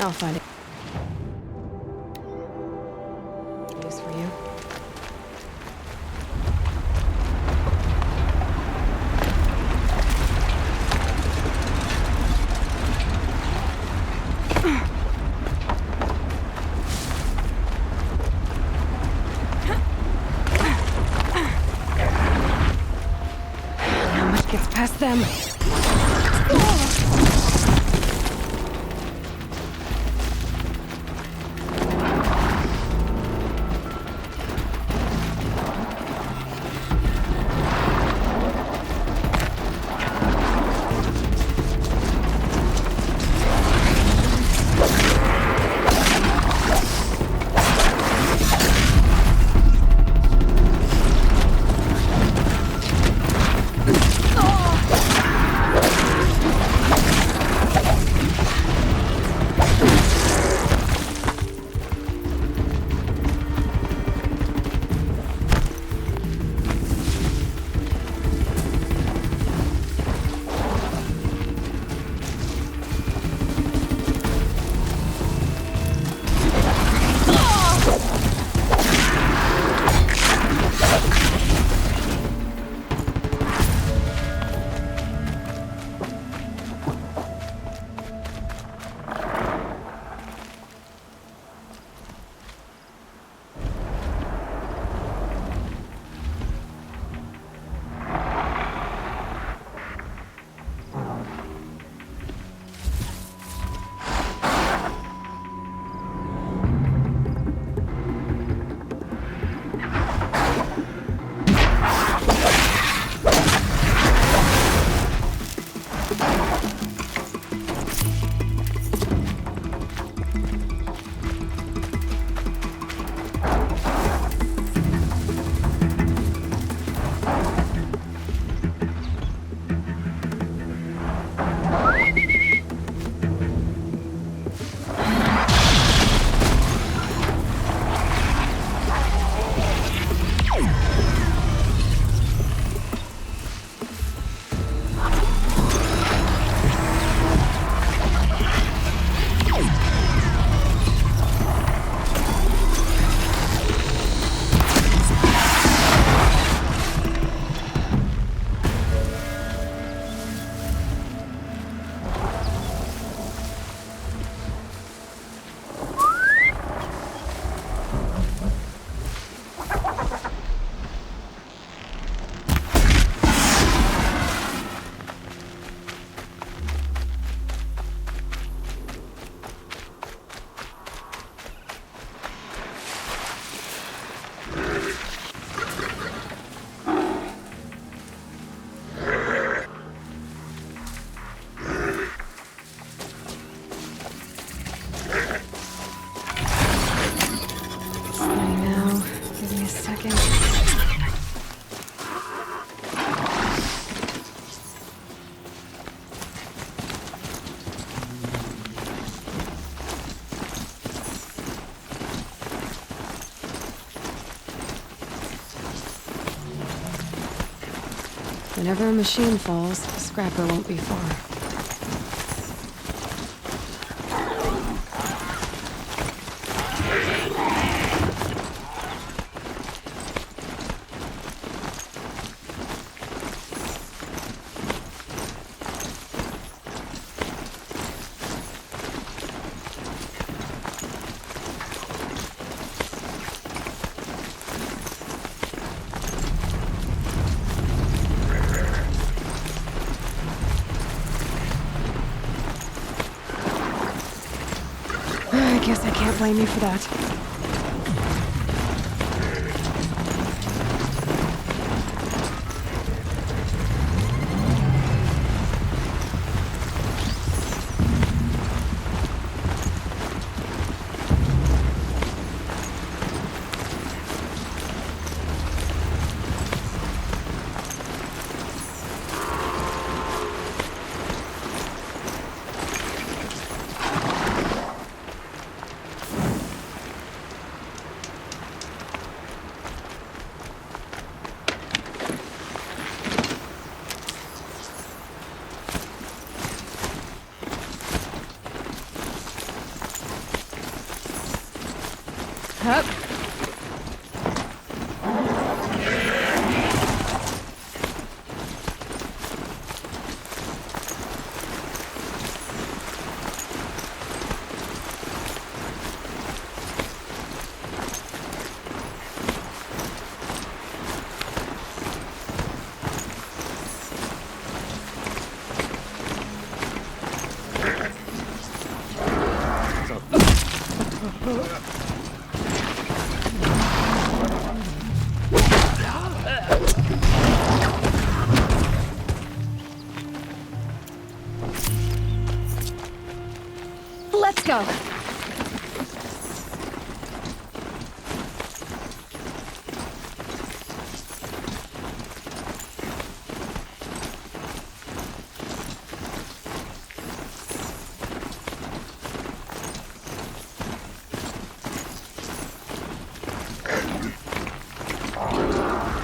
I'll find it. Use for you. Not much gets past them. Whenever a machine falls, the scrapper won't be far. I guess I can't blame you for that. go. I'll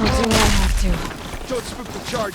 do what I have to. Don't spook the charge.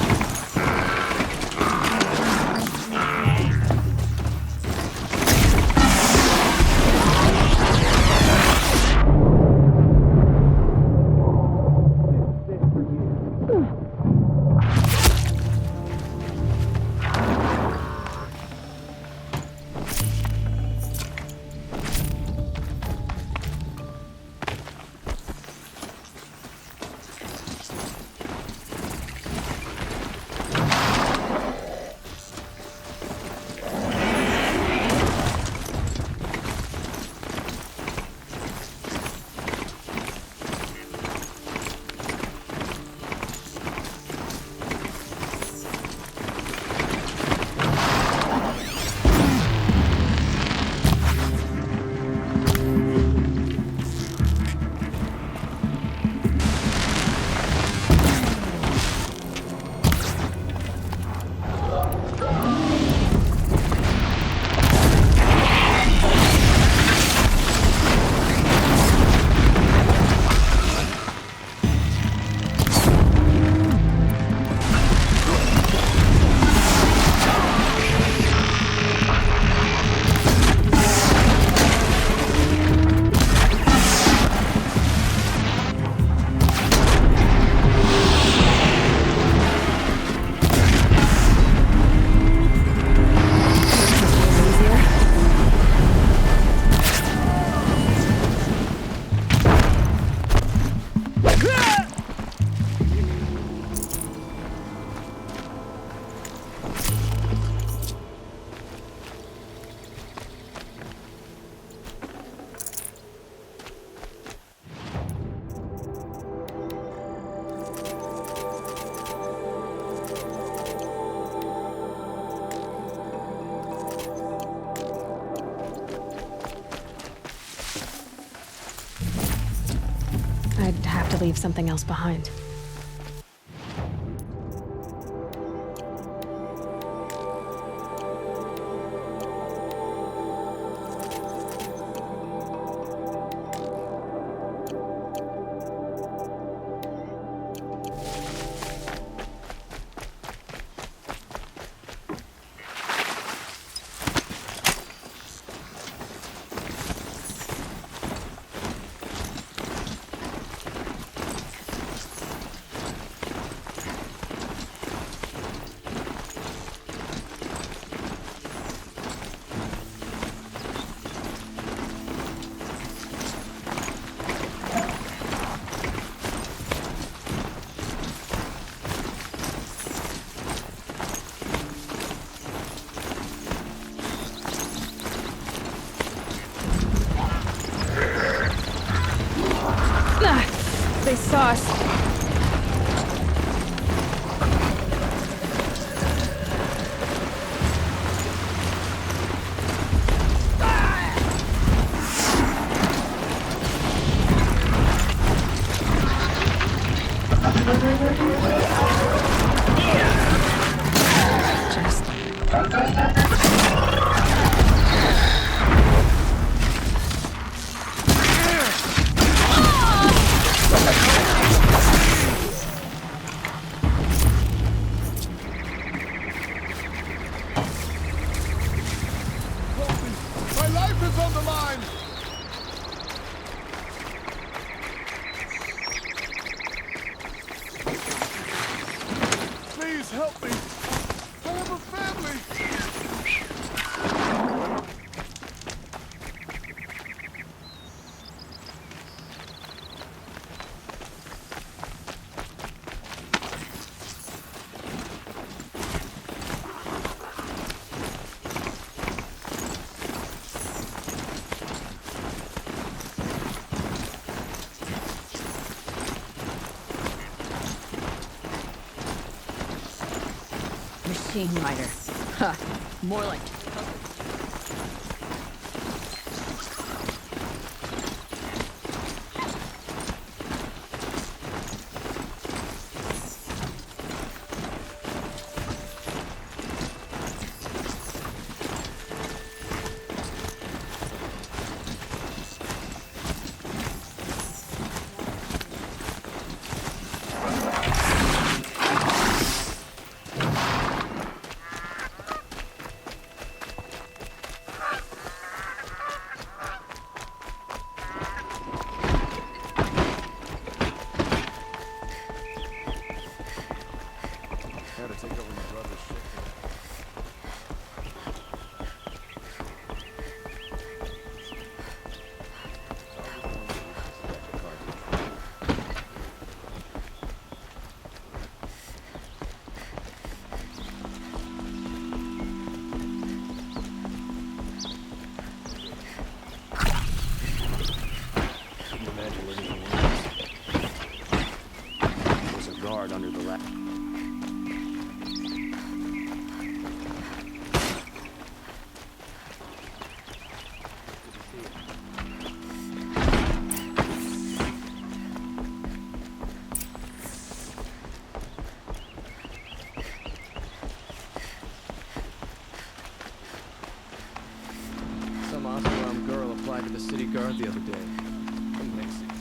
I'd have to leave something else behind. They saw us. My life is on the line! Please help me! I have a family! Machine miner. Ha! More like... guard under the ladder. Some Oscar-armed girl applied to the city guard the other day. Amazing.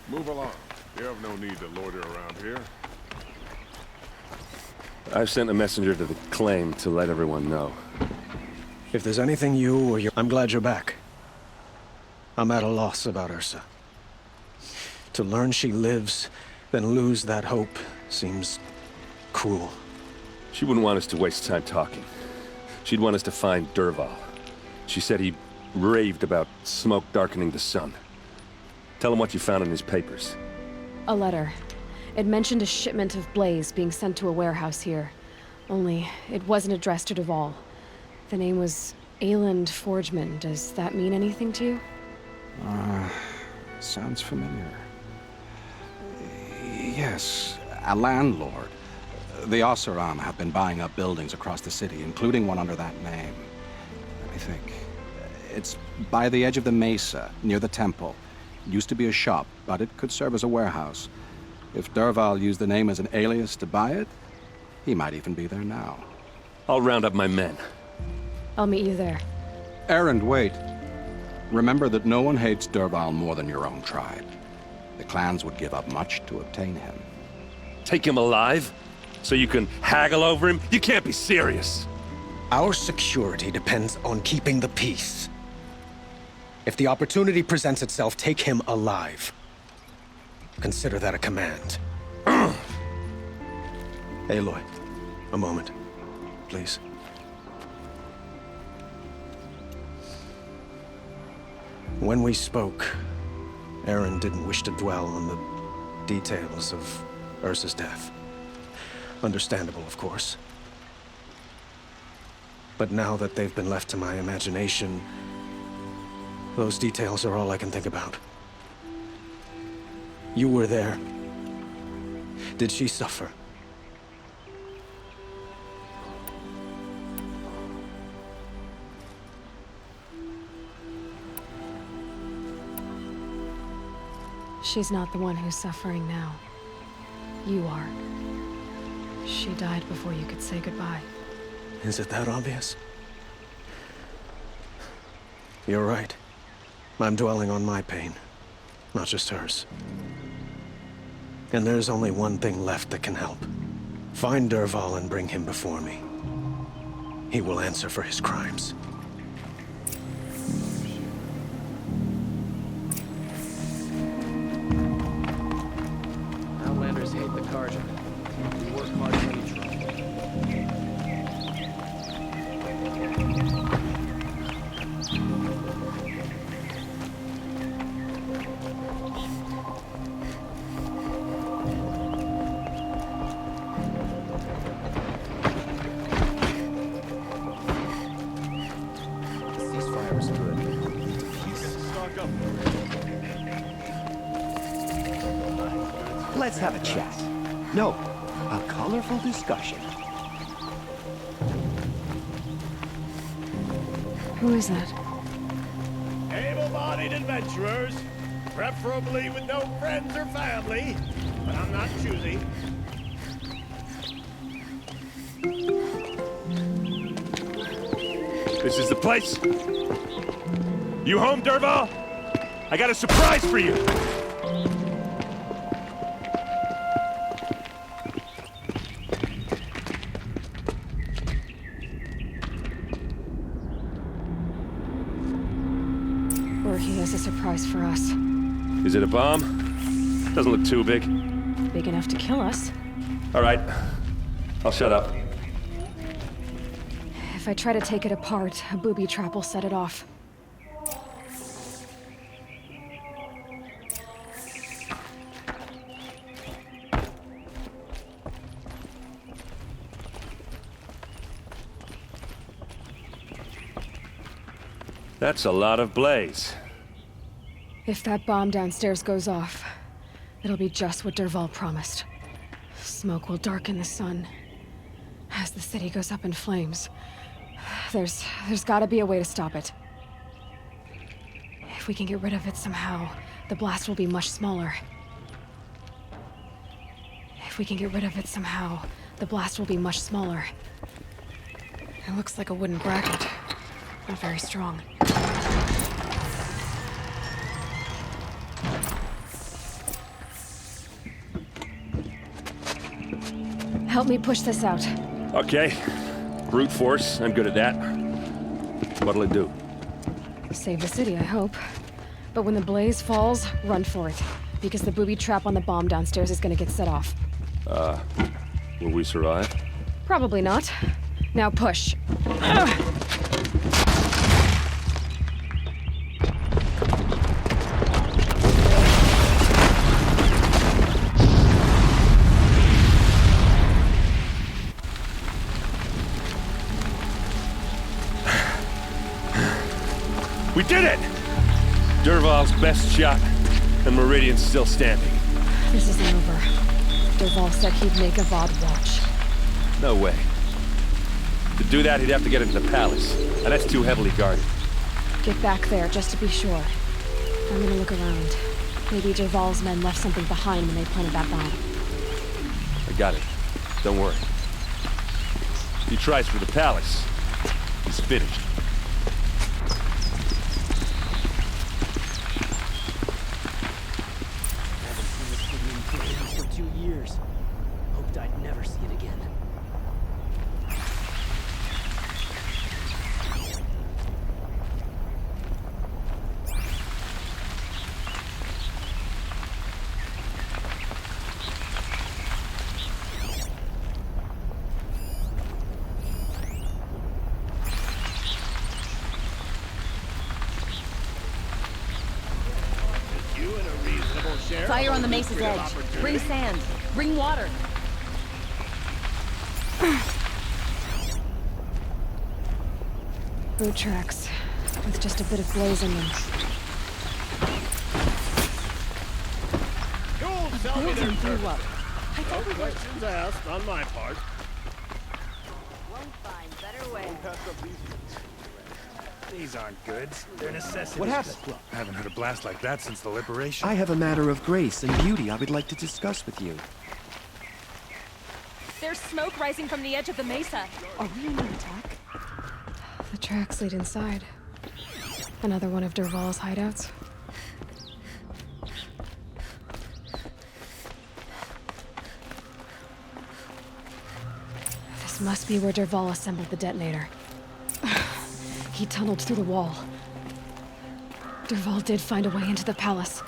Move along. You have no need to loiter around here. I've sent a messenger to the claim to let everyone know. If there's anything you or your... I'm glad you're back. I'm at a loss about Ursa. To learn she lives, then lose that hope, seems cruel. She wouldn't want us to waste time talking. She'd want us to find Dervahl. She said he raved about smoke darkening the sun. Tell him what you found in his papers. A letter. It mentioned a shipment of blaze being sent to a warehouse here. Only, it wasn't addressed to Dervahl. The name was Ayland Forgeman. Does that mean anything to you? Sounds familiar. Yes, a landlord. The Oseram have been buying up buildings across the city, including one under that name. Let me think. It's by the edge of the mesa, near the temple. It used to be a shop, but it could serve as a warehouse. If Dervahl used the name as an alias to buy it, he might even be there now. I'll round up my men. I'll meet you there. Erend, wait. Remember that no one hates Dervahl more than your own tribe. The clans would give up much to obtain him. Take him alive? So you can haggle over him? You can't be serious. Our security depends on keeping the peace. If the opportunity presents itself, take him alive. Consider that a command. Aloy, a moment, please. When we spoke, Aaron didn't wish to dwell on the details of Ursa's death. Understandable, of course. But now that they've been left to my imagination, those details are all I can think about. You were there. Did she suffer? She's not the one who's suffering now. You are. She died before you could say goodbye. Is it that obvious? You're right. I'm dwelling on my pain, not just hers. And there's only one thing left that can help. Find Dervahl and bring him before me. He will answer for his crimes. Outlanders hate the Carja. We work hard for each other. Ceasefire is good. Let's have a chat. No, a colorful discussion. Who is that? Able-bodied adventurers, preferably with no friends or family, but I'm not choosy. This is the place? You home, Dervahl? I got a surprise for you! Or he has a surprise for us. Is it a bomb? Doesn't look too big. Big enough to kill us. All right. I'll shut up. If I try to take it apart, a booby trap will set it off. That's a lot of blaze. If that bomb downstairs goes off, It'll be just what Dervahl promised. Smoke will darken the sun. As the city goes up in flames, there's gotta be a way to stop it. If we can get rid of it somehow, the blast will be much smaller. If we can get rid of it somehow, the blast will be much smaller. It looks like a wooden bracket. Not very strong. Help me push this out. Okay. Brute force, I'm good at that. What'll it do? Save the city, I hope. But when the blaze falls, run for it. Because the booby trap on the bomb downstairs is gonna get set off. Will we survive? Probably not. Now push. We did it! Dervahl's best shot, and Meridian's still standing. This isn't over. Dervahl said he'd make a VOD watch. No way. To do that, he'd have to get into the palace, and that's too heavily guarded. Get back there, just to be sure. I'm gonna look around. Maybe Dervahl's men left something behind when they planted that bomb. I got it. Don't worry. If he tries for the palace, he's finished. For 2 years. Hoped I'd never see it again. You and a reasonable share. Fire on the mesa's edge. Bring sand. Bring water. Boot tracks, with just a bit of blaze in them. You'll tell me Building their blew up. I No thought we were... questions asked on my part. Won't find better way. These aren't goods. They're necessities. What happened? I haven't heard a blast like that since the liberation. I have a matter of grace and beauty I would like to discuss with you. There's smoke rising from the edge of the mesa. Are we under attack? The tracks lead inside. Another one of Dervahl's hideouts. This must be where Dervahl assembled the detonator. He tunneled through the wall. Dervahl did find a way into the palace.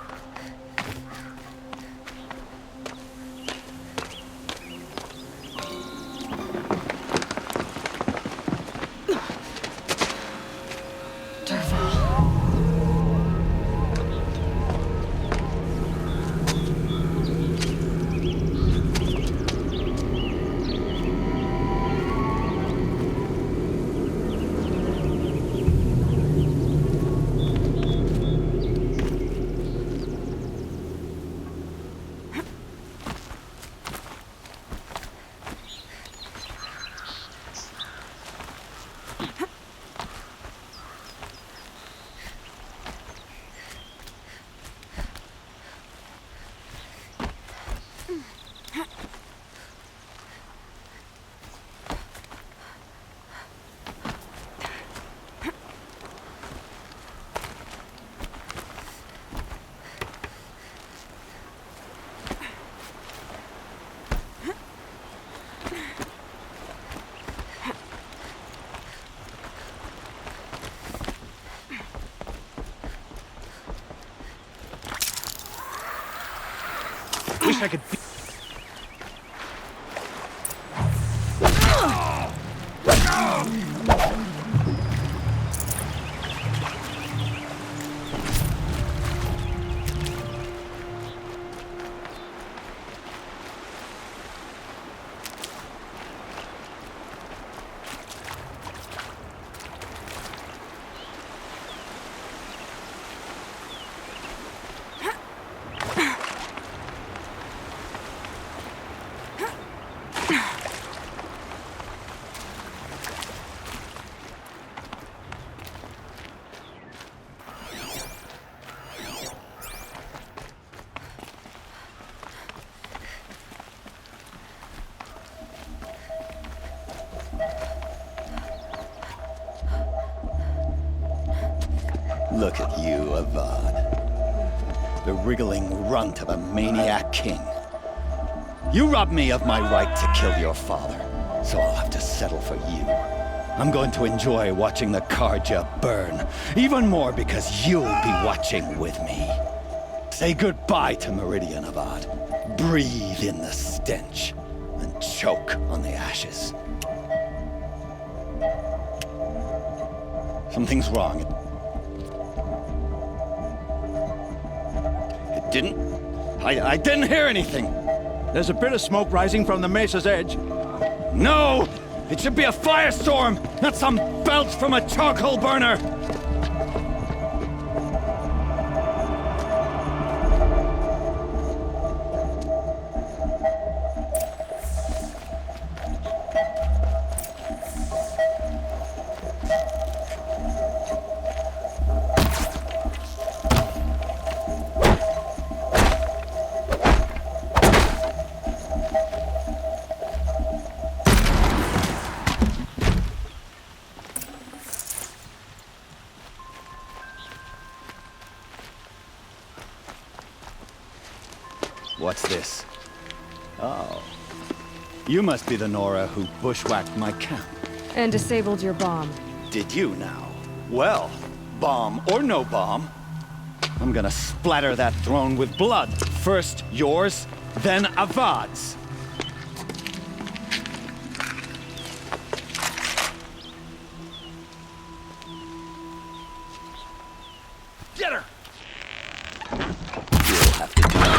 Wish I could be... Look at you, Avad. The wriggling runt of a maniac king. You robbed me of my right to kill your father, so I'll have to settle for you. I'm going to enjoy watching the Karja burn, even more because you'll be watching with me. Say goodbye to Meridian, Avad. Breathe in the stench, and choke on the ashes. Something's wrong. It didn't... I didn't hear anything. There's a bit of smoke rising from the mesa's edge. No! It should be a firestorm, not some belch from a charcoal burner! What's this? Oh. You must be the Nora who bushwhacked my camp. And disabled your bomb. Did you now? Well, bomb or no bomb, I'm gonna splatter that throne with blood. First yours, then Avad's. Get her! You'll have to do it.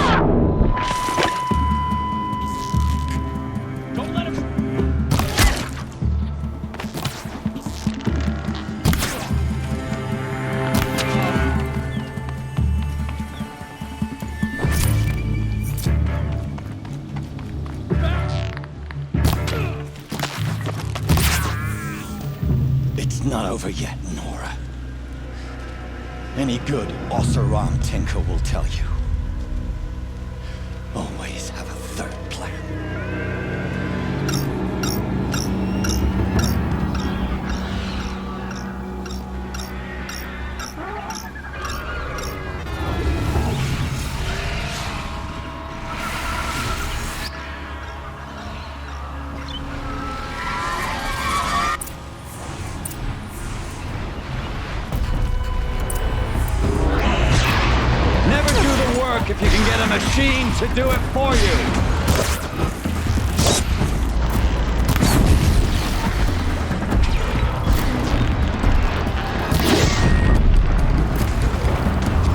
Don't let him... It's not over yet, Nora. Any good Oseram tinker will tell you. Always have a third plan. If you can get a machine to do it for you.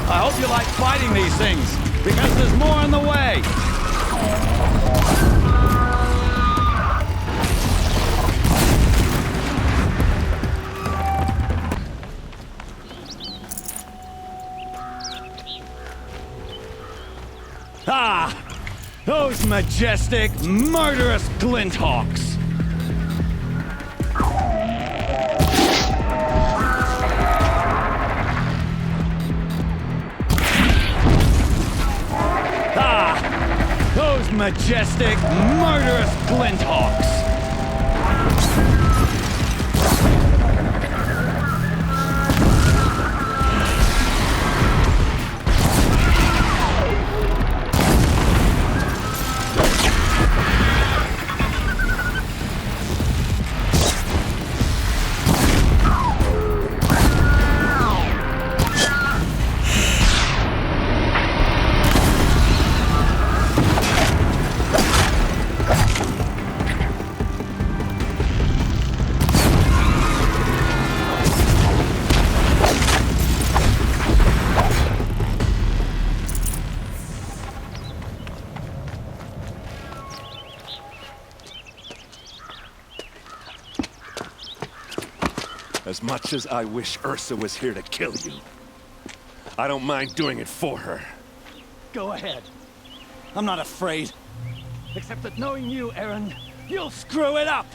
I hope you like fighting these things, because there's more in the way. Ah! Those majestic, murderous glinthawks! Ah! Those majestic, murderous glinthawks! As much as I wish Ursa was here to kill you, I don't mind doing it for her. Go ahead. I'm not afraid. Except that knowing you, Aaron, you'll screw it up!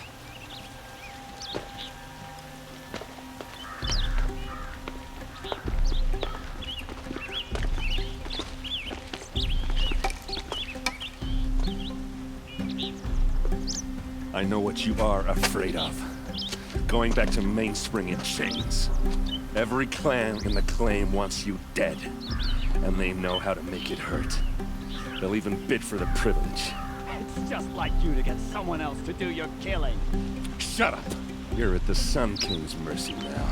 I know what you are afraid of. Going back to Mainspring in chains. Every clan in the claim wants you dead. And they know how to make it hurt. They'll even bid for the privilege. It's just like you to get someone else to do your killing. Shut up! You're at the Sun King's mercy now.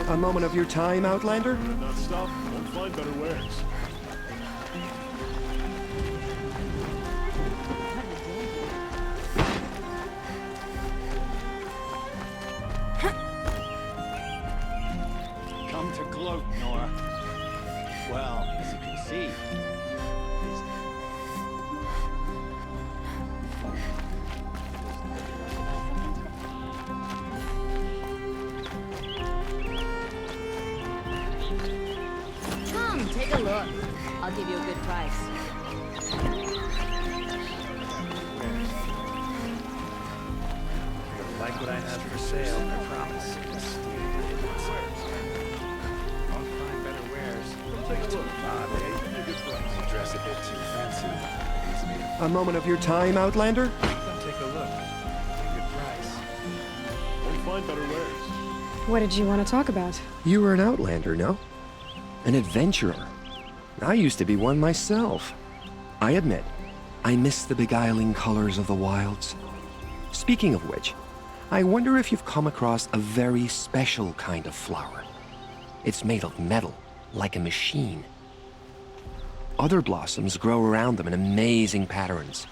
A moment of your time, Outlander? Not stop, won't find better wares. Come to gloat, Nora. Well, as you can see, Come, take a look. I'll give you a good price. Like what I have for sale, I promise. I'll find better wares. Take a look. Dress a bit too fancy. A moment of your time, Outlander? Come take a look. A good price. Won't find better wares. What did you want to talk about? You were an Outlander, no? An adventurer. I used to be one myself. I admit, I miss the beguiling colors of the wilds. Speaking of which, I wonder if you've come across a very special kind of flower. It's made of metal, like a machine. Other blossoms grow around them in amazing patterns.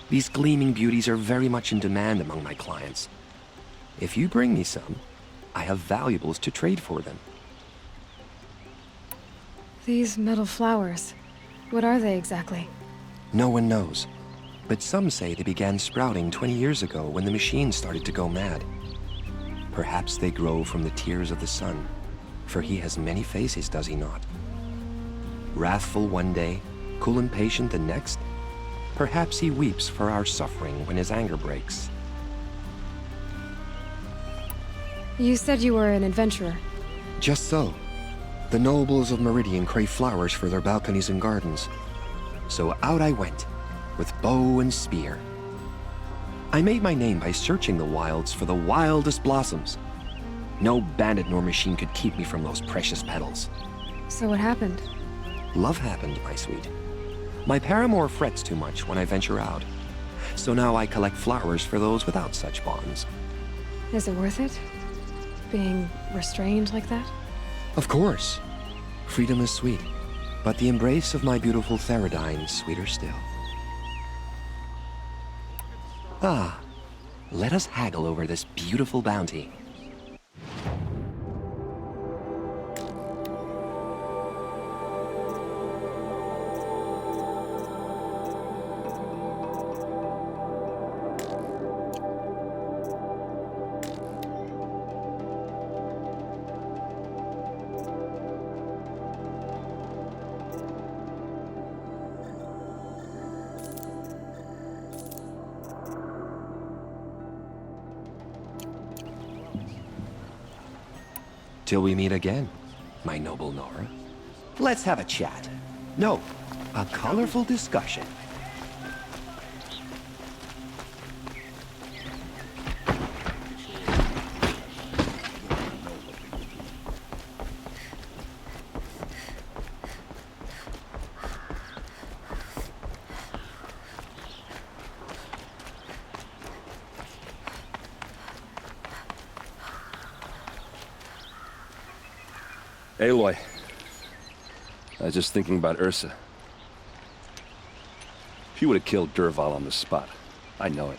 These gleaming beauties are very much in demand among my clients. If you bring me some, I have valuables to trade for them. These metal flowers. What are they exactly? No one knows, but some say they began sprouting 20 years ago when the machine started to go mad. Perhaps they grow from the tears of the sun, for he has many faces, does he not? Wrathful one day, cool and patient the next. Perhaps he weeps for our suffering when his anger breaks. You said you were an adventurer. Just so. The nobles of Meridian crave flowers for their balconies and gardens. So out I went, with bow and spear. I made my name by searching the wilds for the wildest blossoms. No bandit nor machine could keep me from those precious petals. So what happened? Love happened, my sweet. My paramour frets too much when I venture out. So now I collect flowers for those without such bonds. Is it worth it? Being restrained like that? Of course. Freedom is sweet, but the embrace of my beautiful Theridine sweeter still. Ah, let us haggle over this beautiful bounty. Till we meet again, my noble Nora. Let's have a chat. No, a colorful discussion. Aloy. I was just thinking about Ursa. She would have killed Dervahl on the spot. I know it.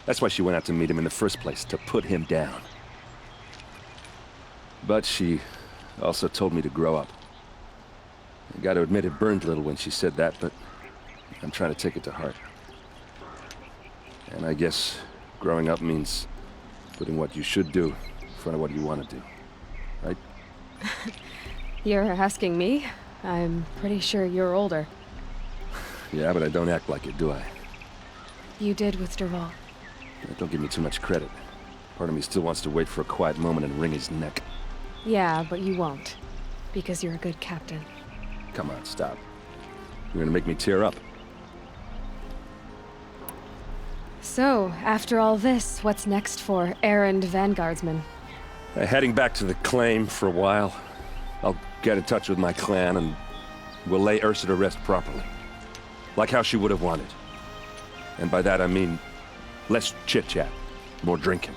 That's why she went out to meet him in the first place, to put him down. But she also told me to grow up. I gotta admit it burned a little when she said that, but I'm trying to take it to heart. And I guess growing up means putting what you should do in front of what you want to do. Right? You're asking me? I'm pretty sure you're older. Yeah, but I don't act like it, do I? You did with Dervahl. Don't give me too much credit. Part of me still wants to wait for a quiet moment and wring his neck. Yeah, but you won't. Because you're a good captain. Come on, stop. You're gonna make me tear up. So, after all this, what's next for errand vanguardsman? Heading back to the claim for a while. I'll get in touch with my clan and we'll lay Ursa to rest properly. Like how she would have wanted. And by that I mean less chit-chat, more drinking.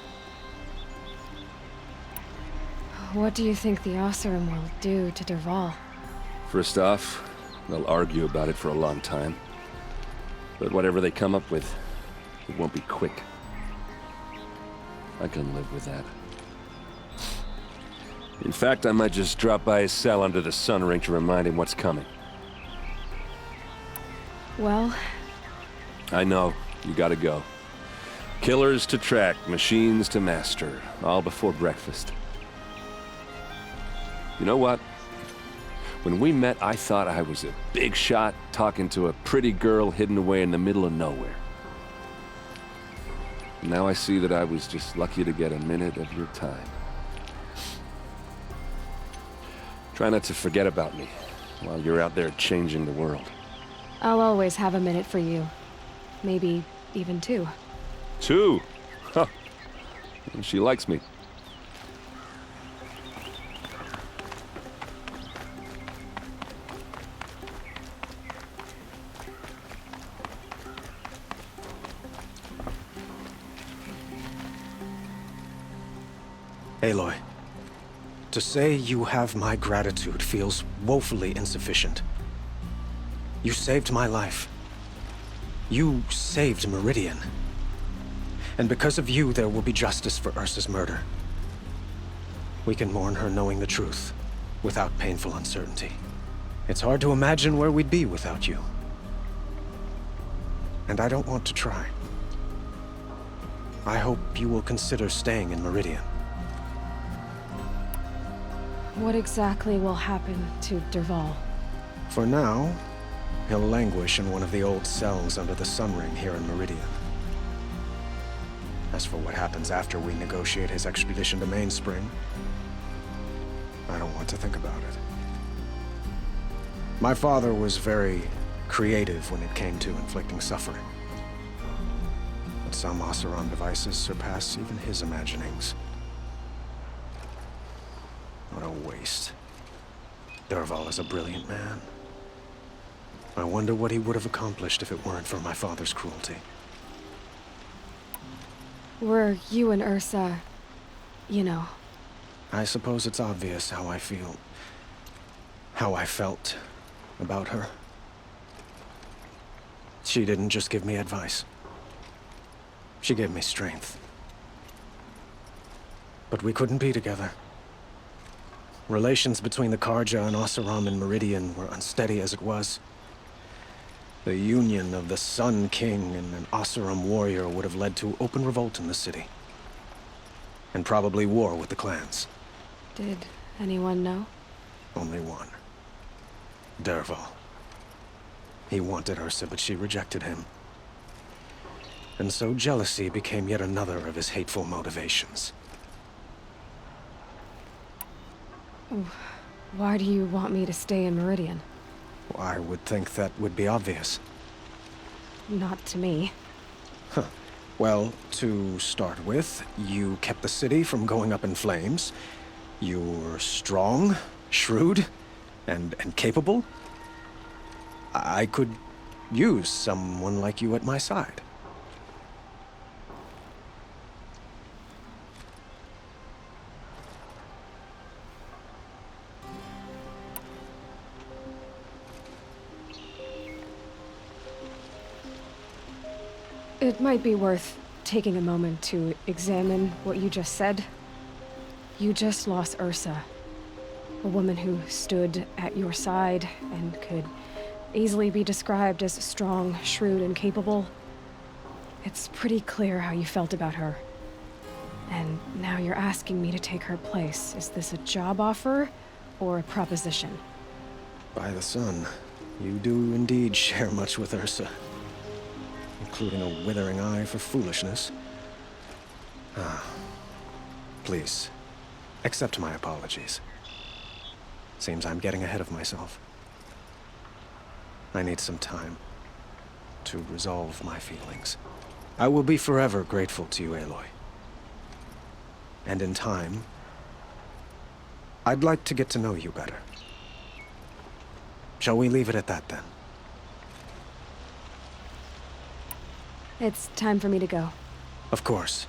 What do you think the Oseram will do to Dervahl? First off, they'll argue about it for a long time. But whatever they come up with, it won't be quick. I can live with that. In fact, I might just drop by his cell under the sun ring to remind him what's coming. Well... I know, you gotta go. Killers to track, machines to master, all before breakfast. You know what? When we met, I thought I was a big shot talking to a pretty girl hidden away in the middle of nowhere. Now I see that I was just lucky to get a minute of your time. Try not to forget about me while you're out there changing the world. I'll always have a minute for you. Maybe even two. Two? Huh. She likes me. Aloy, to say you have my gratitude feels woefully insufficient. You saved my life. You saved Meridian. And because of you, there will be justice for Ursa's murder. We can mourn her knowing the truth, without painful uncertainty. It's hard to imagine where we'd be without you. And I don't want to try. I hope you will consider staying in Meridian. What exactly will happen to Dervahl? For now, he'll languish in one of the old cells under the Sun Ring here in Meridian. As for what happens after we negotiate his extradition to Mainspring, I don't want to think about it. My father was very creative when it came to inflicting suffering. But some Oseram devices surpass even his imaginings. What a waste. Dervahl is a brilliant man. I wonder what he would have accomplished if it weren't for my father's cruelty. Were you and Ursa... you know... I suppose it's obvious how I feel... how I felt about her. She didn't just give me advice. She gave me strength. But we couldn't be together. Relations between the Karja and Oseram in Meridian were unsteady as it was. The union of the Sun King and an Oseram warrior would have led to open revolt in the city. And probably war with the clans. Did anyone know? Only one. Dervahl. He wanted Ursa, but she rejected him. And so jealousy became yet another of his hateful motivations. Why do you want me to stay in Meridian? I would think that would be obvious. Not to me. Huh. Well, to start with, you kept the city from going up in flames. You're strong, shrewd, and capable. I could use someone like you at my side. It might be worth taking a moment to examine what you just said. You just lost Ursa, a woman who stood at your side and could easily be described as strong, shrewd, and capable. It's pretty clear how you felt about her. And now you're asking me to take her place. Is this a job offer or a proposition? By the sun, you do indeed share much with Ursa, including a withering eye for foolishness. Please, accept my apologies. Seems I'm getting ahead of myself. I need some time to resolve my feelings. I will be forever grateful to you, Aloy. And in time, I'd like to get to know you better. Shall we leave it at that, then? It's time for me to go. Of course.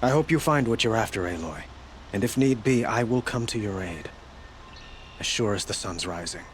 I hope you find what you're after, Aloy. And if need be, I will come to your aid. As sure as the sun's rising.